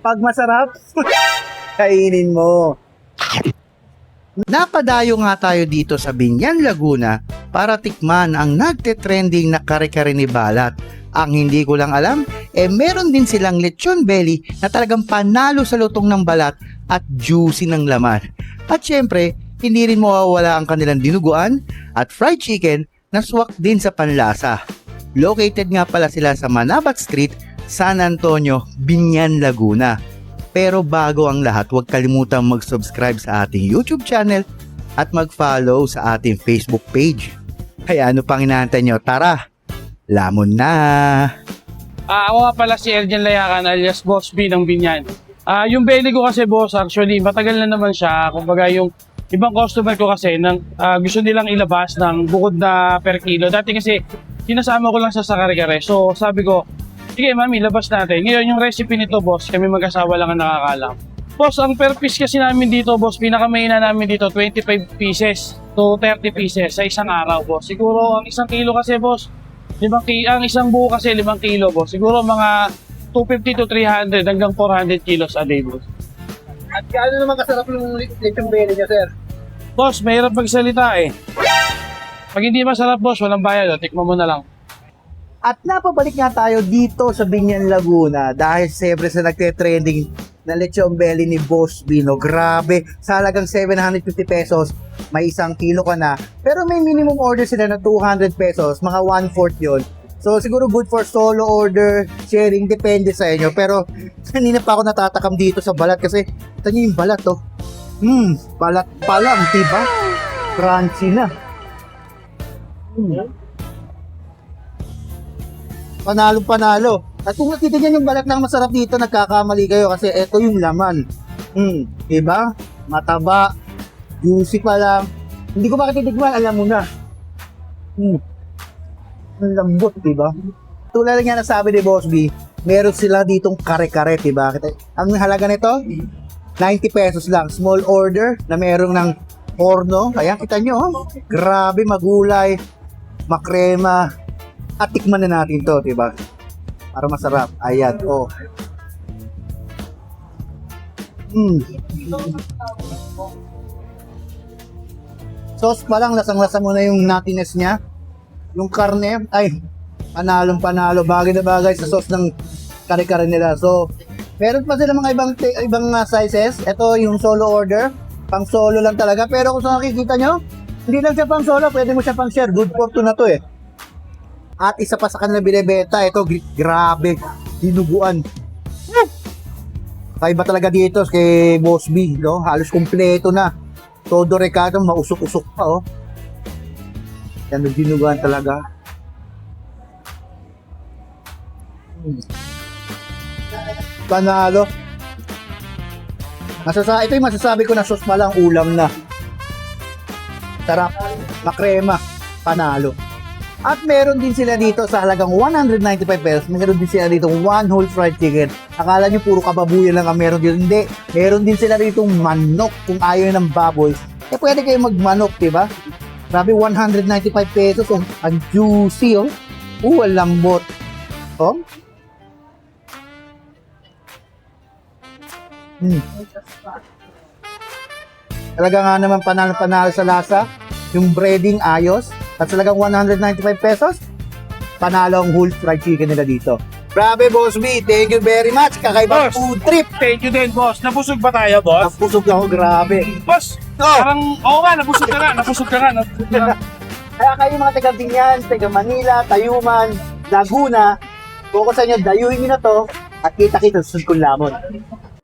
Pag masarap, kainin mo. Napadayo nga tayo dito sa Binyan, Laguna para tikman ang nagte-trending na kare-kare ni Balat. Ang hindi ko lang alam, meron din silang lechon belly na talagang panalo sa lutong ng balat at juicy ng laman. At syempre, hindi rin mawawala ang kanilang dinuguan at fried chicken na swak din sa panlasa. Located nga pala sila sa Manabat Street, San Antonio, Binyan, Laguna. Pero bago ang lahat, huwag kalimutang mag-subscribe sa ating YouTube channel at mag-follow sa ating Facebook page. Kaya ano pang inaantay nyo? Tara, lamon na! Ako nga pala si Eljan Layakan alias Boss B ng Binyan. Yung belly ko kasi boss, actually matagal na naman siya. Kumbaga yung ibang customer ko kasi gusto nilang ilabas ng bukod na per kilo. Dati kasi sinasama ko lang sa kare-kare. So sabi ko, sige mami, labas natin. Ngayon yung recipe nito boss, kami mag-asawa lang ang nakakalam. Boss, ang per piece kasi namin dito boss, pinakamahina namin dito 25 pieces to 30 pieces sa isang araw boss. Siguro ang isang kilo kasi boss, ang isang buo kasi 5 kilo boss. Siguro mga 250 to 300 hanggang 400 kilos a day boss. At gaano naman kasarap yung lechon belly niya, sir? Boss, mahirap magsalita eh. Pag hindi masarap boss, walang bayad. Tikman mo na lang. At napabalik nga tayo dito sa Binyan, Laguna dahil siyempre sa nagte-trending na lechon belly ni Boss Bino. Grabe, sa halagang 750 pesos, may isang kilo ka na. Pero may minimum order sila na 200 pesos, mga 1/4 yun. So siguro good for solo order, sharing, depende sa inyo. Pero kanina pa ako natatakam dito sa balat kasi ito nyo yung balat oh. Balat pa lang, diba? Crunchy na. Panalo. At kung nakita nyo yung balat ng masarap dito, nagkakamali kayo kasi ito yung laman. Diba? Mataba, juicy pa lang. Hindi ko makatitigman, alam mo na. Ang lambot, diba? Tulad nga nasabi ni Boss B, meron sila ditong kare-kare, diba? Ang halaga nito, 90 pesos lang. Small order na meron ng porno. Ayan, kita nyo, oh. Grabe, magulay, makrema. At tikman na natin to, diba? Para masarap. Ayan, oh. Sauce pa lang, lasang-lasa mo na yung nuttiness niya. Yung karne, ay, panalo. Bagay na bagay sa sauce ng kare-kare nila. So, meron pa sila mga ibang sizes. Ito yung solo order. Pang solo lang talaga. Pero kung sa nakikita nyo, hindi lang siya pang solo. Pwede mo siya pang share. Good for two na to eh. At isa pa sa kanila binibenta, ito, grabe, dinuguan. Kaiba talaga dito kay Boss B, no? Halos kumpleto na. Todo recado, mausok-usok pa, oh. Yan, dinuguan talaga. Panalo. Ito yung masasabi ko na sauce pa lang, ulam na. Sarap, makrema, panalo. At meron din sila dito sa halagang 195 pesos. Meron din sila dito one whole fried chicken. Akala nyo puro kababuyan lang ang meron dito. Hindi. Meron din sila dito manok. Kung ayaw ng baboy, pwede kayo magmanok, diba? Grabe, 195 pesos. Oh, ang juicy, oh. Ang lambot. Oh. Talaga nga naman panalo sa lasa. Yung breading ayos. At talagang 195 pesos, panalo ang whole fried chicken nila dito. Grabe, Boss B. Thank you very much. Kakaibang food trip. Thank you din boss. Nabusog ba tayo boss? Napusog ako, grabe. Boss, parang, oo nga, nabusog ka nga. Kaya kayo mga taga Binyan, taga Manila, Tayuman, Laguna, kung sa inyo, dayuhin nyo na to at kita-kita sa susunod kong lamon.